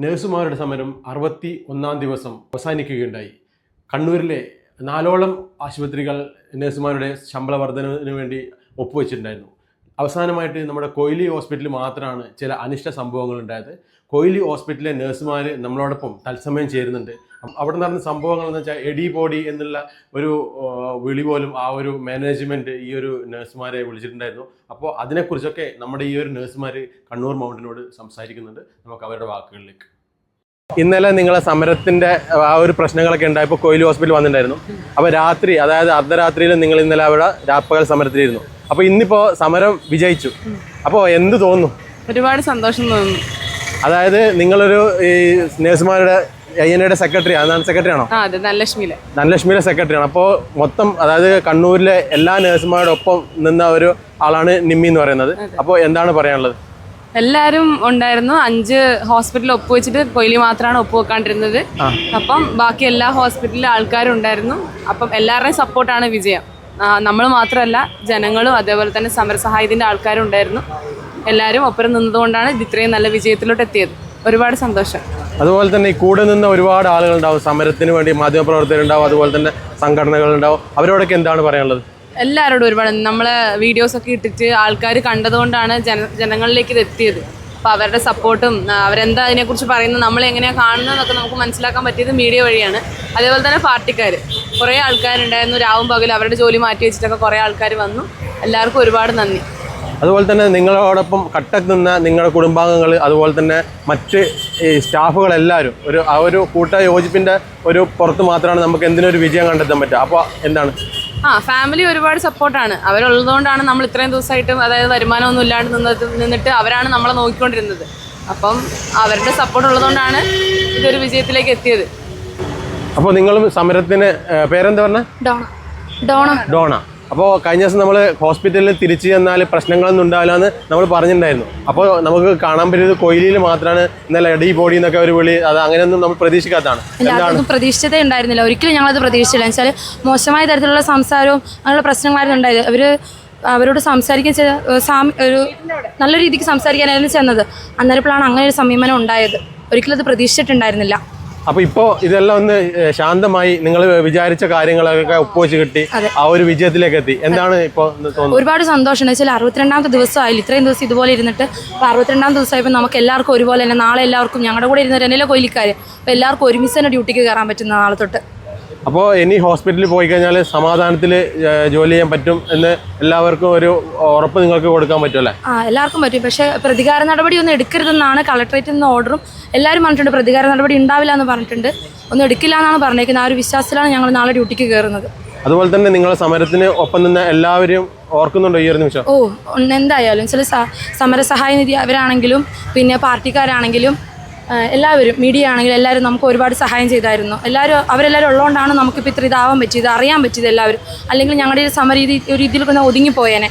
നഴ്സുമാരുടെ സമരം 61-ാം ദിവസം അവസാനിക്കുകയുണ്ടായി. കണ്ണൂരിലെ 4ഓളം ആശുപത്രികൾ നഴ്സുമാരുടെ ശമ്പള വർധനവിന് വേണ്ടി ഒപ്പുവെച്ചിട്ടുണ്ടായിരുന്നു. അവസാനമായിട്ട് നമ്മുടെ കൊയിലി ഹോസ്പിറ്റലിൽ മാത്രമാണ് ചില അനിഷ്ട സംഭവങ്ങൾ ഉണ്ടായത്. കൊയിലി ഹോസ്പിറ്റലിലെ നഴ്സുമാർ നമ്മളോടൊപ്പം തത്സമയം ചേരുന്നുണ്ട്. അവിടെ നടന്ന സംഭവങ്ങൾ എന്ന് വെച്ചാൽ എടി ബോഡി എന്നുള്ള ഒരു വിളി പോലും ആ ഒരു മാനേജ്മെൻറ്റ് ഈ ഒരു നഴ്സുമാരെ വിളിച്ചിട്ടുണ്ടായിരുന്നു. അപ്പോൾ അതിനെക്കുറിച്ചൊക്കെ നമ്മുടെ ഈ ഒരു നഴ്സുമാർ കണ്ണൂർ മൗണ്ടിനോട് സംസാരിക്കുന്നുണ്ട്. നമുക്ക് അവരുടെ വാക്കുകളിലേക്ക്. ഇന്നലെ നിങ്ങളെ സമരത്തിൻ്റെ ആ ഒരു പ്രശ്നങ്ങളൊക്കെ ഉണ്ടായപ്പോൾ കൊയിലി ഹോസ്പിറ്റൽ വന്നിട്ടുണ്ടായിരുന്നു. അപ്പോൾ രാത്രി, അതായത് അർദ്ധരാത്രിയിൽ നിങ്ങൾ ഇന്നലെ അവിടെ രാപ്പകൽ സമരത്തിലിരുന്നു. അപ്പോൾ ഇന്നിപ്പോൾ സമരം വിജയിച്ചു. അപ്പോൾ എന്ത് തോന്നുന്നു? ഒരുപാട് സന്തോഷം തോന്നുന്നു. അതായത് നിങ്ങളൊരു ഈ നഴ്സുമാരുടെ ഐഎൻഎയുടെ സെക്രട്ടറി, അതാണ് സെക്രട്ടറി ആണോ? അതെ, ധനലക്ഷ്മിയുടെ സെക്രട്ടറിയാണ്. അപ്പോൾ മൊത്തം അതായത് കണ്ണൂരിലെ എല്ലാ നഴ്സുമാരുടെ ഒപ്പം നിന്ന ഒരു ആളാണ് നിമ്മി എന്ന് പറയുന്നത്. അപ്പോൾ എന്താണ് പറയാനുള്ളത്? എല്ലാവരും ഉണ്ടായിരുന്നു. 5 ഹോസ്പിറ്റലിൽ ഒപ്പുവെച്ചിട്ട് കൊയിലി മാത്രമാണ് ഒപ്പുവെക്കാണ്ടിരുന്നത്. അപ്പം ബാക്കി എല്ലാ ഹോസ്പിറ്റലിലും ആൾക്കാരും ഉണ്ടായിരുന്നു. അപ്പം എല്ലാവരുടെയും സപ്പോർട്ടാണ് വിജയം. നമ്മൾ മാത്രമല്ല, ജനങ്ങളും അതേപോലെ തന്നെ സമരസഹായത്തിൻ്റെ ആൾക്കാരും ഉണ്ടായിരുന്നു. എല്ലാവരും ഒപ്പം നിന്നതുകൊണ്ടാണ് ഇത് ഇത്രയും നല്ല വിജയത്തിലോട്ട് എത്തിയത്. ഒരുപാട് സന്തോഷം. അതുപോലെ തന്നെ ഈ കൂടെ നിന്ന് ഒരുപാട് ആളുകളുണ്ടാവും, സമരത്തിന് വേണ്ടി മാധ്യമപ്രവർത്തകരുണ്ടാവും, അതുപോലെ തന്നെ സംഘടനകളുണ്ടാവും. അവരോടൊക്കെ എന്താണ് പറയാനുള്ളത്? എല്ലാവരോടും ഒരുപാട്. നമ്മളെ വീഡിയോസൊക്കെ ഇട്ടിട്ട് ആൾക്കാർ കണ്ടതുകൊണ്ടാണ് ജനങ്ങളിലേക്ക് ഇത് എത്തിയത്. അപ്പോൾ അവരുടെ സപ്പോർട്ടും അവരെന്താ അതിനെക്കുറിച്ച് പറയുന്നത്, നമ്മളെങ്ങനെയാണ് കാണുന്നതെന്നൊക്കെ നമുക്ക് മനസ്സിലാക്കാൻ പറ്റിയത് മീഡിയ വഴിയാണ്. അതേപോലെ തന്നെ പാർട്ടിക്കാർ കുറേ ആൾക്കാരുണ്ടായിരുന്നു. രാവും പകലും അവരുടെ ജോലി മാറ്റി വെച്ചിട്ടൊക്കെ കുറേ ആൾക്കാർ വന്നു. എല്ലാവർക്കും ഒരുപാട് നന്ദി. അതുപോലെ തന്നെ നിങ്ങളോടൊപ്പം കട്ടക്ക് നിന്ന നിങ്ങളുടെ കുടുംബാംഗങ്ങൾ, അതുപോലെ തന്നെ മറ്റ് ഈ സ്റ്റാഫുകളെല്ലാവരും ആ ഒരു കൂട്ട യോജിപ്പിൻ്റെ ഒരു പുറത്ത് മാത്രമാണ് നമുക്ക് എന്തിനൊരു വിജയം കണ്ടെത്താൻ പറ്റുക. അപ്പോൾ എന്താണ്? ഫാമിലി ഒരുപാട് സപ്പോർട്ടാണ്. അവരുള്ളതുകൊണ്ടാണ് നമ്മൾ ഇത്രയും ദിവസമായിട്ടും, അതായത് വരുമാനമൊന്നും ഇല്ലാണ്ട് നിന്നിട്ട് അവരാണ് നമ്മളെ നോക്കിക്കൊണ്ടിരുന്നത്. അപ്പം അവരുടെ സപ്പോർട്ട് ഉള്ളതുകൊണ്ടാണ് ഇതൊരു വിജയത്തിലേക്ക് എത്തിയത്. അപ്പോൾ നിങ്ങളും സമരത്തിന് പേരെന്താ പറഞ്ഞത്? ഡോണ. അപ്പോൾ കഴിഞ്ഞ ദിവസം നമ്മൾ ഹോസ്പിറ്റലിൽ തിരിച്ചു ചെന്നാൽ പ്രശ്നങ്ങളൊന്നും ഉണ്ടാവില്ലെന്ന് നമ്മൾ പറഞ്ഞിട്ടുണ്ടായിരുന്നു. അപ്പോൾ നമുക്ക് കാണാൻ പറ്റിയത് കൊയിലിയിൽ മാത്രമാണ് ഇന്നലെ എടി ബോഡി എന്നൊക്കെ ഒരു വിളി. അത് അങ്ങനെയൊന്നും നമ്മൾ പ്രതീക്ഷിക്കാത്തതാണ്. പ്രതീക്ഷിച്ചതേ ഉണ്ടായിരുന്നില്ല. ഒരിക്കലും ഞങ്ങളത് പ്രതീക്ഷിച്ചില്ല. വെച്ചാൽ മോശമായ തരത്തിലുള്ള സംസാരവും അങ്ങനെയുള്ള പ്രശ്നങ്ങളായിരുന്നു ഉണ്ടായത്. അവരോട് സംസാരിക്കാൻ ഒരു നല്ല രീതിക്ക് സംസാരിക്കാനായിരുന്നു ചെന്നത്. അന്നേരപ്പോഴാണ് അങ്ങനെ ഒരു സമീപനം ഉണ്ടായത്. ഒരിക്കലും അത് പ്രതീക്ഷിച്ചിട്ടുണ്ടായിരുന്നില്ല. അപ്പോൾ ഇപ്പോൾ ഇതെല്ലാം ഒന്ന് ശാന്തമായി നിങ്ങൾ വിചാരിച്ച കാര്യങ്ങളൊക്കെ ഒപ്പുവെച്ച് കിട്ടി ആ ഒരു വിജയത്തിലേക്ക് എത്തി. എന്താണ് ഇപ്പോൾ തോന്നുന്നത്? ഒരുപാട് സന്തോഷമുണ്ട്. വെച്ചാൽ 62ാമത്തെ ദിവസമായില്ല. ഇത്രയും ദിവസം ഇതുപോലെ ഇരുന്നിട്ട് 62ാം ദിവസമായപ്പോൾ നമുക്ക് എല്ലാവർക്കും ഒരുപോലെ തന്നെ നാളെ എല്ലാവർക്കും ഞങ്ങളുടെ കൂടെ ഇരുന്ന രണ്ടിലെ കൊയിലിക്കാർ അപ്പോൾ എല്ലാവർക്കും ഒരുമിച്ച് തന്നെ ഡ്യൂട്ടിക്ക് കയറാൻ പറ്റുന്ന നാളെ തൊട്ട്. അപ്പോൾ ഇനി ഹോസ്പിറ്റലിൽ പോയി കഴിഞ്ഞാൽ സമാധാനത്തിൽ ജോലി ചെയ്യാൻ പറ്റും എന്ന് എല്ലാവർക്കും ഒരു ഉറപ്പ് നിങ്ങൾക്ക് കൊടുക്കാൻ പറ്റുമല്ലേ? എല്ലാവർക്കും പറ്റും. പക്ഷേ പ്രതികാര നടപടി ഒന്നും എടുക്കരുതെന്നാണ് കളക്ടറേറ്റിൽ നിന്ന് ഓർഡറും. എല്ലാവരും പറഞ്ഞിട്ടുണ്ട് പ്രതികാര നടപടി ഉണ്ടാവില്ല എന്ന് പറഞ്ഞിട്ടുണ്ട്. ഒന്നും എടുക്കില്ല എന്നാണ് പറഞ്ഞേക്കുന്നത്. ആ ഒരു വിശ്വാസത്തിലാണ് ഞങ്ങൾ നാളെ ഡ്യൂട്ടിക്ക് കയറുന്നത്. അതുപോലെ തന്നെ നിങ്ങളുടെ സമരത്തിന് ഒപ്പം നിന്ന് എല്ലാവരും ഓർക്കുന്നുണ്ടോ ഈ ഒരു നിമിഷം? എന്തായാലും ചില സമരസഹായ നിധി അവരാണെങ്കിലും പിന്നെ പാർട്ടിക്കാരാണെങ്കിലും എല്ലാവരും, മീഡിയ ആണെങ്കിലും എല്ലാവരും നമുക്ക് ഒരുപാട് സഹായം ചെയ്തായിരുന്നു. അവരെല്ലാവരും ഉള്ളതുകൊണ്ടാണ് നമുക്കിപ്പോൾ ഇത്ര ഇതാവാൻ പറ്റിയത്, അറിയാൻ പറ്റിയത് എല്ലാവരും. അല്ലെങ്കിൽ ഞങ്ങളുടെ സമരീതി ഒരു രീതിയിൽ ഒതുങ്ങിപ്പോയേനെ.